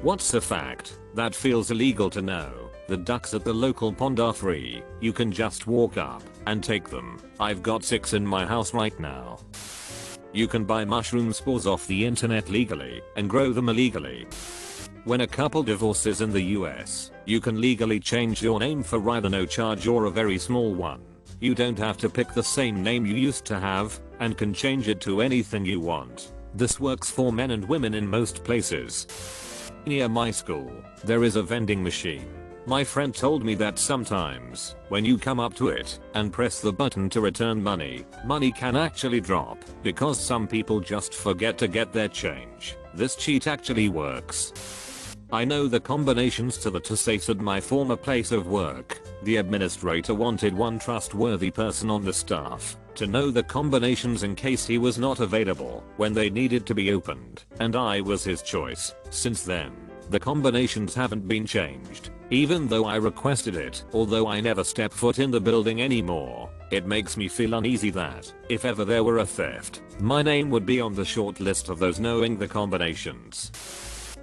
What's a fact that feels illegal to know? The ducks at the local pond are free. You can just walk up and take them. I've got 6 in my house right now. You can buy mushroom spores off the internet legally and grow them illegally. When a couple divorces in the US, you can legally change your name for either no charge or a very small one. You don't have to pick the same name you used to have and can change it to anything you want. This works for men and women in most places. Near my school, there is a vending machine. My friend told me that sometimes, when you come up to it and press the button to return money can actually drop because some people just forget to get their change. This cheat actually works. I know the combinations to the safes at my former place of work. The administrator wanted one trustworthy person on the staff to know the combinations in case he was not available when they needed to be opened, and I was his choice. Since then, the combinations haven't been changed, even though I requested it. Although I never step foot in the building anymore, it makes me feel uneasy that, if ever there were a theft, my name would be on the short list of those knowing the combinations.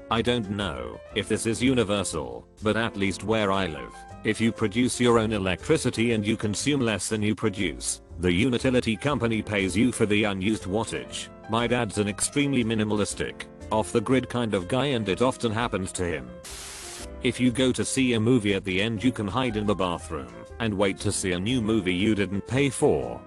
I don't know if this is universal, but at least where I live, if you produce your own electricity and you consume less than you produce, the utility company pays you for the unused wattage. My dad's an extremely minimalistic, off-the-grid kind of guy, and it often happens to him. If you go to see a movie at the end, you can hide in the bathroom and wait to see a new movie you didn't pay for.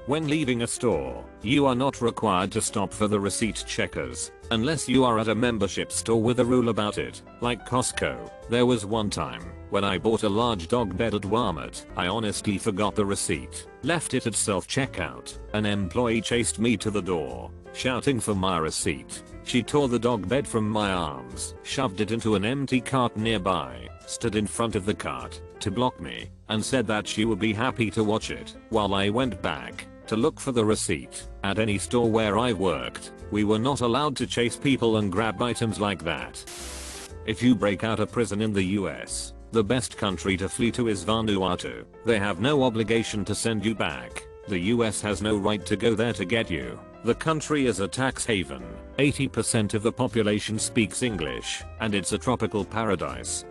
When leaving a store, you are not required to stop for the receipt checkers, unless you are at a membership store with a rule about it, like Costco. There was one time when I bought a large dog bed at Walmart. I honestly forgot the receipt, left it at self-checkout. An employee chased me to the door, shouting for my receipt. She tore the dog bed from my arms, shoved it into an empty cart nearby, stood in front of the cart to block me, and said that she would be happy to watch it while I went back to look for the receipt. At any store where I worked, we were not allowed to chase people and grab items like that. If you break out of prison in the US, the best country to flee to is Vanuatu. They have no obligation to send you back. The US has no right to go there to get you. The country is a tax haven. 80% of the population speaks English, and it's a tropical paradise.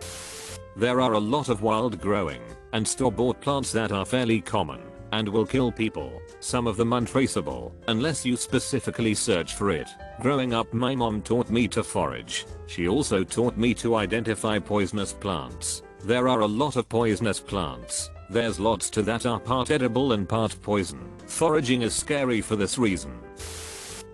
There are a lot of wild growing and store-bought plants that are fairly common and will kill people, some of them untraceable, unless you specifically search for it. Growing up, my mom taught me to forage. She also taught me to identify poisonous plants. There are a lot of poisonous plants. There's lots to that are part edible and part poison. Foraging is scary for this reason.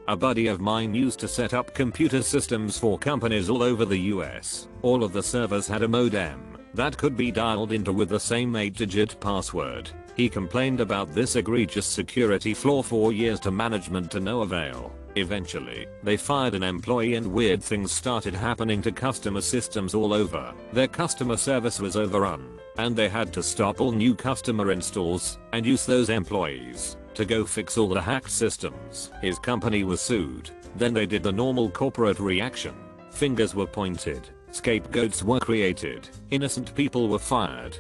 A buddy of mine used to set up computer systems for companies all over the US. All of the servers had a modem that could be dialed into with the same 8-digit password. He complained about this egregious security flaw for years to management to no avail. Eventually, they fired an employee and weird things started happening to customer systems all over. Their customer service was overrun, and they had to stop all new customer installs and use those employees to go fix all the hacked systems. His company was sued. Then they did the normal corporate reaction. Fingers were pointed, scapegoats were created, innocent people were fired.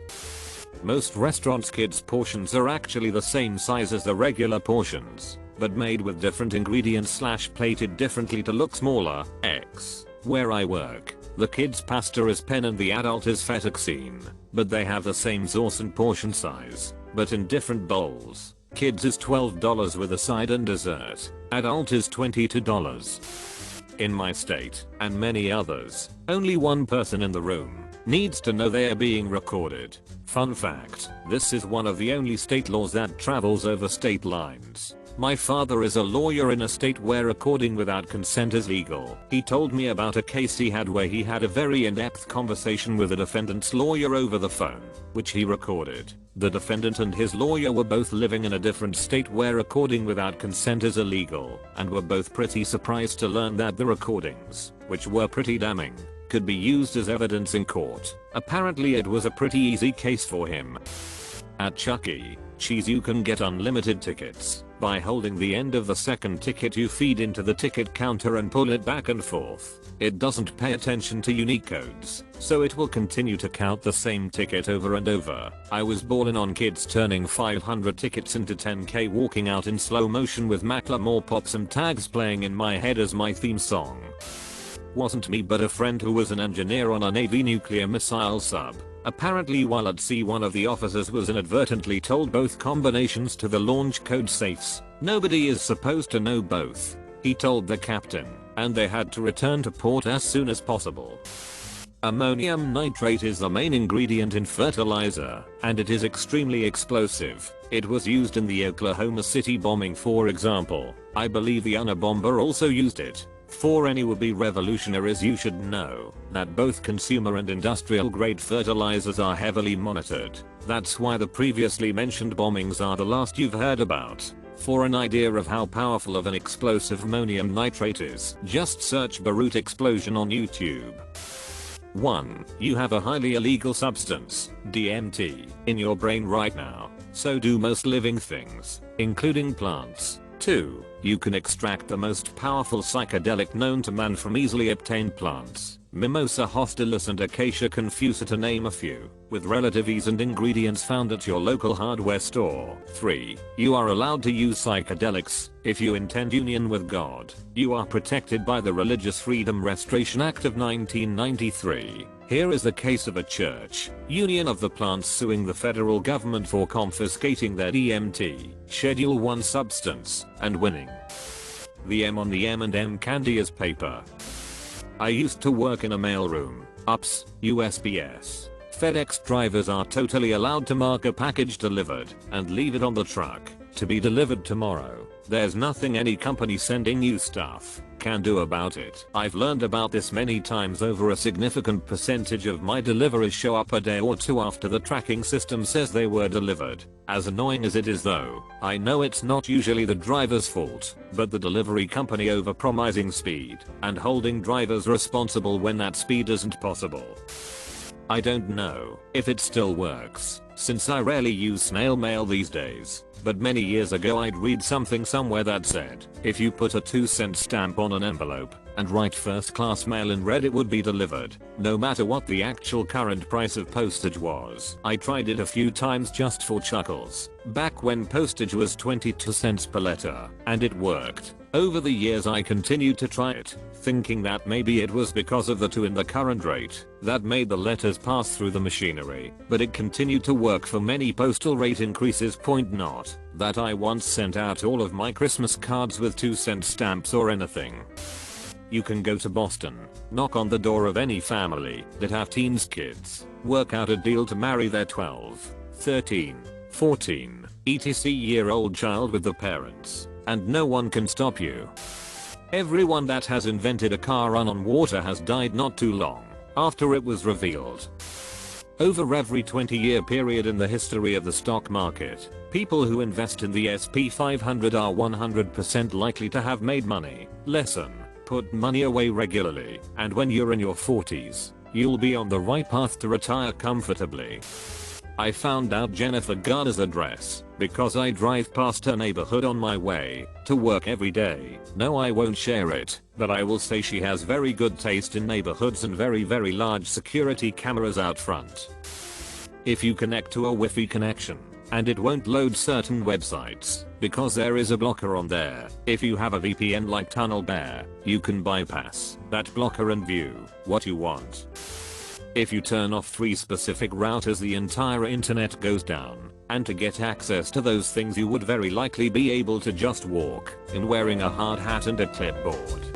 Most restaurants' kids' portions are actually the same size as the regular portions, but made with different ingredients / plated differently to look smaller. Where I work, the kids' pasta is pen and the adult is fettuccine, but they have the same sauce and portion size, but in different bowls. Kids is $12 with a side and dessert. Adult is $22. In my state, and many others, only one person in the room needs to know they are being recorded. Fun fact, this is one of the only state laws that travels over state lines. My father is a lawyer in a state where recording without consent is legal. He told me about a case he had where he had a very in-depth conversation with a defendant's lawyer over the phone, which he recorded. The defendant and his lawyer were both living in a different state where recording without consent is illegal, and were both pretty surprised to learn that the recordings, which were pretty damning, could be used as evidence in court. Apparently it was a pretty easy case for him. At Chuck E. Cheese you can get unlimited tickets. By holding the end of the second ticket you feed into the ticket counter and pull it back and forth. It doesn't pay attention to unique codes, so it will continue to count the same ticket over and over. I was balling on kids turning 500 tickets into 10k, walking out in slow motion with Macklemore pops and tags playing in my head as my theme song. Wasn't me but a friend who was an engineer on a Navy nuclear missile sub. Apparently while at sea one of the officers was inadvertently told both combinations to the launch code safes. Nobody is supposed to know both. He told the captain, and they had to return to port as soon as possible. Ammonium nitrate is the main ingredient in fertilizer, and it is extremely explosive. It was used in the Oklahoma City bombing for example. I believe the Unabomber also used it. For any would-be revolutionaries, you should know that both consumer and industrial grade fertilizers are heavily monitored. That's why the previously mentioned bombings are the last you've heard about. For an idea of how powerful of an explosive ammonium nitrate is, just search Beirut explosion on YouTube. 1. You have a highly illegal substance, DMT, in your brain right now. So do most living things, including plants. 2. You can extract the most powerful psychedelic known to man from easily obtained plants, Mimosa hostilis and Acacia confusa to name a few, with relative ease and ingredients found at your local hardware store. 3. You are allowed to use psychedelics if you intend union with God. You are protected by the Religious Freedom Restoration Act of 1993. Here is the case of a church union of the plants suing the federal government for confiscating their DMT, Schedule 1 substance, and winning. The M on the M&M candy is paper. I used to work in a mailroom. UPS, USPS. FedEx drivers are totally allowed to mark a package delivered and leave it on the truck to be delivered tomorrow. There's nothing any company sending you stuff can do about it. I've learned about this many times over. A significant percentage of my deliveries show up a day or two after the tracking system says they were delivered. As annoying as it is though, I know it's not usually the driver's fault, but the delivery company overpromising speed and holding drivers responsible when that speed isn't possible. I don't know if it still works, since I rarely use snail mail these days, but many years ago I'd read something somewhere that said, if you put a 2-cent stamp on an envelope and write first class mail in red, it would be delivered, no matter what the actual current price of postage was. I tried it a few times just for chuckles, back when postage was 22 cents per letter, and it worked. Over the years I continued to try it, thinking that maybe it was because of the 2 in the current rate that made the letters pass through the machinery, but it continued to work for many postal rate increases. Point not that I once sent out all of my Christmas cards with 2-cent stamps or anything. You can go to Boston, knock on the door of any family that have teens kids, work out a deal to marry their 12, 13, 14, etc. year-old child with the parents, and no one can stop you. Everyone that has invented a car run on water has died not too long after it was revealed. Over every 20-year period in the history of the stock market, people who invest in the SP 500 are 100% likely to have made money. Lesson: put money away regularly, and when you're in your 40s, you'll be on the right path to retire comfortably. I found out Jennifer Garner's address because I drive past her neighborhood on my way to work every day. No, I won't share it, but I will say she has very good taste in neighborhoods and very large security cameras out front. If you connect to a Wi-Fi connection, and it won't load certain websites because there is a blocker on there. If you have a VPN like Tunnel Bear, you can bypass that blocker and view what you want. If you turn off 3 specific routers, the entire internet goes down, and to get access to those things you would very likely be able to just walk in wearing a hard hat and a clipboard.